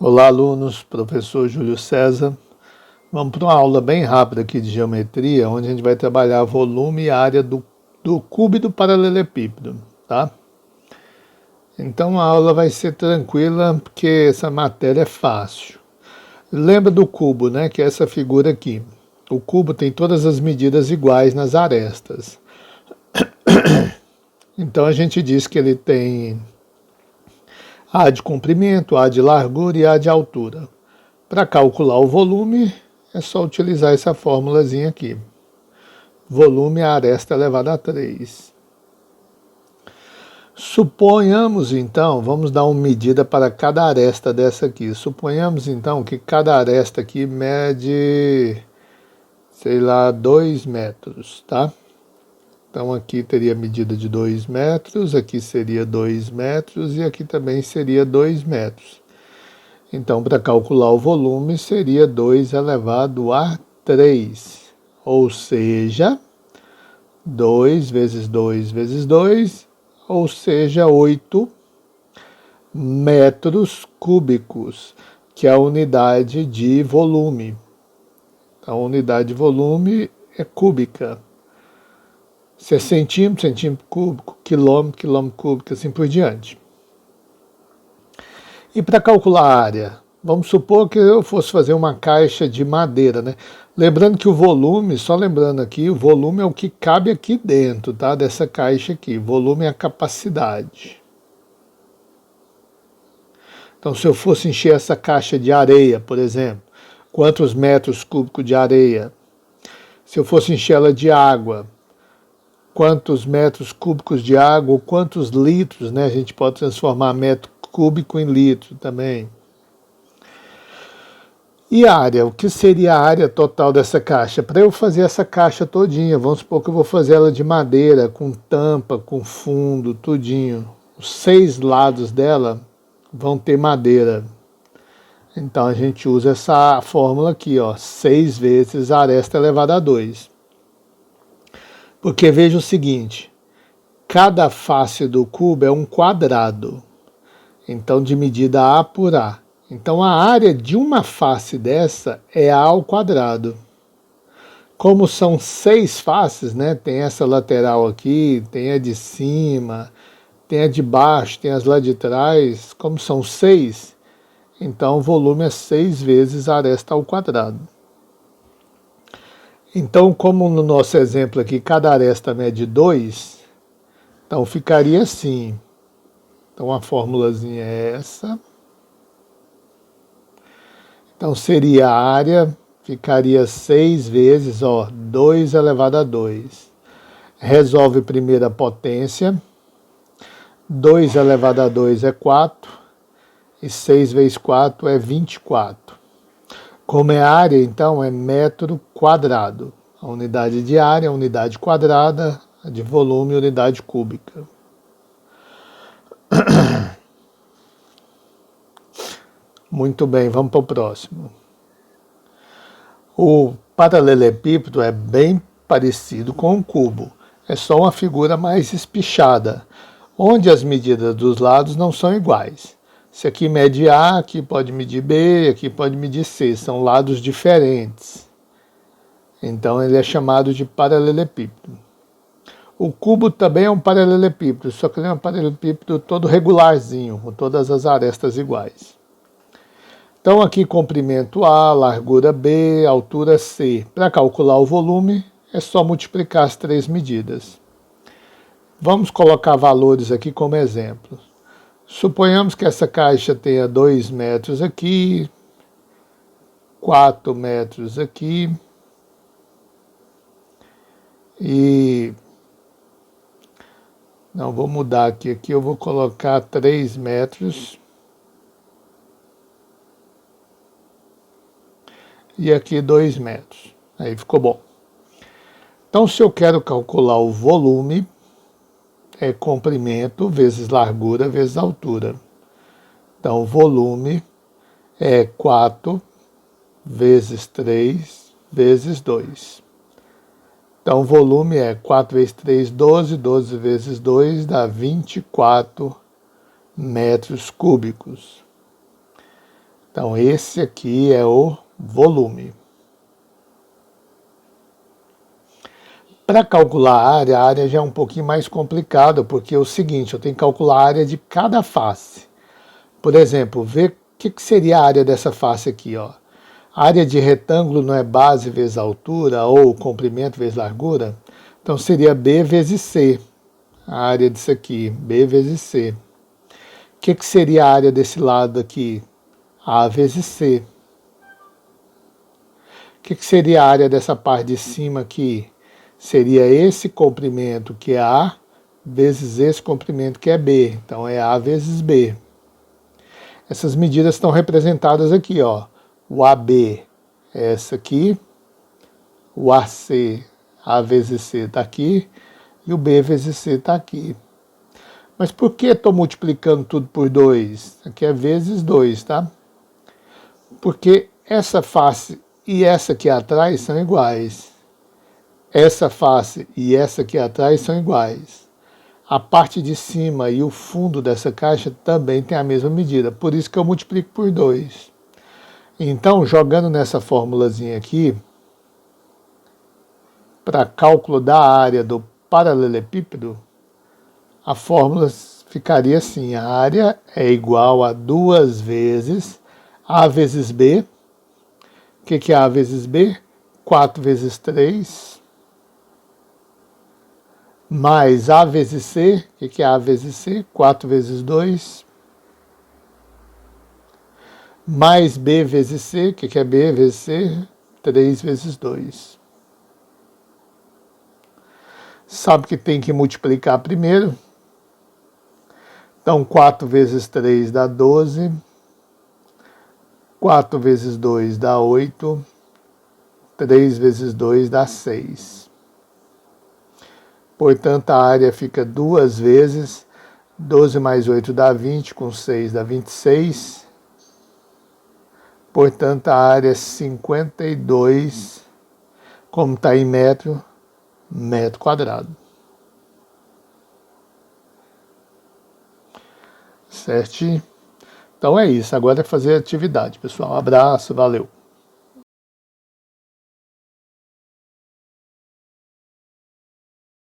Olá, alunos, professor Júlio César. Vamos para uma aula bem rápida aqui de geometria, onde a gente vai trabalhar volume e área do cubo e do paralelepípedo, tá? Então a aula vai ser tranquila, porque essa matéria é fácil. Lembra do cubo, né? Que é essa figura aqui. O cubo tem todas as medidas iguais nas arestas. Então a gente diz que ele tem A de comprimento, A de largura e A de altura. Para calcular o volume, é só utilizar essa fórmulazinha aqui. Volume a aresta elevado a 3. Suponhamos então, vamos dar uma medida para cada aresta dessa aqui. Suponhamos então que cada aresta aqui mede, sei lá, 2 metros, tá? Então aqui teria medida de 2 metros, aqui seria 2 metros e aqui também seria 2 metros. Então, para calcular o volume, seria 2 elevado a 3, ou seja, 2 vezes 2 vezes 2, ou seja, 8 metros cúbicos, que é a unidade de volume. A unidade de volume é cúbica. Se é centímetro, centímetro cúbico, quilômetro, quilômetro cúbico, assim por diante. E para calcular a área? Vamos supor que eu fosse fazer uma caixa de madeira, né? Lembrando que o volume, só lembrando aqui, o volume é o que cabe aqui dentro, tá? Dessa caixa aqui. Volume é a capacidade. Então, se eu fosse encher essa caixa de areia, por exemplo, quantos metros cúbicos de areia? Se eu fosse encher ela de água, quantos metros cúbicos de água, ou quantos litros, né? A gente pode transformar metro cúbico em litro também. E a área? O que seria a área total dessa caixa? Para eu fazer essa caixa todinha, vamos supor que eu vou fazer ela de madeira, com tampa, com fundo, tudinho. Os 6 lados dela vão ter madeira. Então a gente usa essa fórmula aqui, ó, 6 vezes a aresta elevada a 2. Porque veja o seguinte, cada face do cubo é um quadrado. Então de medida A por A. Então a área de uma face dessa é A ao quadrado. Como são 6 faces, né? Tem essa lateral aqui, tem a de cima, tem a de baixo, tem as lá de trás. Como são 6, então o volume é 6 vezes a aresta ao quadrado. Então, como no nosso exemplo aqui, cada aresta mede 2, então ficaria assim. Então a formulazinha é essa. Então seria a área, ficaria 6 vezes, ó, 2 elevado a 2. Resolve primeiro a potência. 2 elevado a 2 é 4. E 6 vezes 4 é 24. Como é área, então, é metro quadrado. A unidade de área é unidade quadrada, a de volume, unidade cúbica. Muito bem, vamos para o próximo. O paralelepípedo é bem parecido com o cubo. É só uma figura mais espichada, onde as medidas dos lados não são iguais. Se aqui mede A, aqui pode medir B, aqui pode medir C. São lados diferentes. Então ele é chamado de paralelepípedo. O cubo também é um paralelepípedo, só que ele é um paralelepípedo todo regularzinho, com todas as arestas iguais. Então aqui comprimento A, largura B, altura C. Para calcular o volume, é só multiplicar as 3 medidas. Vamos colocar valores aqui como exemplo. Suponhamos que essa caixa tenha 2 metros aqui, 4 metros aqui, e... Não, vou mudar aqui. Aqui eu vou colocar 3 metros. E aqui 2 metros. Aí ficou bom. Então, se eu quero calcular o volume, é comprimento vezes largura vezes altura. Então, o volume é 4 vezes 3 vezes 2. Então, o volume é 4 vezes 3, 12, 12 vezes 2 dá 24 metros cúbicos. Então, esse aqui é o volume. Para calcular a área já é um pouquinho mais complicado, porque é o seguinte, eu tenho que calcular a área de cada face. Por exemplo, ver o que seria a área dessa face aqui, ó. A área de retângulo não é base vezes altura, ou comprimento vezes largura? Então seria B vezes C, a área disso aqui, B vezes C. O que seria a área desse lado aqui? A vezes C. O que seria a área dessa parte de cima aqui? Seria esse comprimento que é A, vezes esse comprimento que é B. Então é A vezes B. Essas medidas estão representadas aqui, ó. O AB é essa aqui, o AC, A vezes C está aqui, e o B vezes C está aqui. Mas por que estou multiplicando tudo por 2? Aqui é vezes 2, tá? Porque essa face e essa aqui atrás são iguais. Essa face e essa aqui atrás são iguais. A parte de cima e o fundo dessa caixa também tem a mesma medida, por isso que eu multiplico por 2. Então, jogando nessa formulazinha aqui, para cálculo da área do paralelepípedo, a fórmula ficaria assim: a área é igual a 2 vezes A vezes B. O que é A vezes B? 4 vezes 3, mais A vezes C. O que é A vezes C? 4 vezes 2, mais B vezes C. O que é B vezes C? 3 vezes 2. Sabe que tem que multiplicar primeiro. Então, 4 vezes 3 dá 12. 4 vezes 2 dá 8. 3 vezes 2 dá 6. Portanto, a área fica 2 vezes. 12 mais 8 dá 20, com 6 dá 26. Portanto, a área é 52, como está em metro quadrado. Certinho? Então é isso. Agora é fazer atividade, pessoal. Abraço, valeu.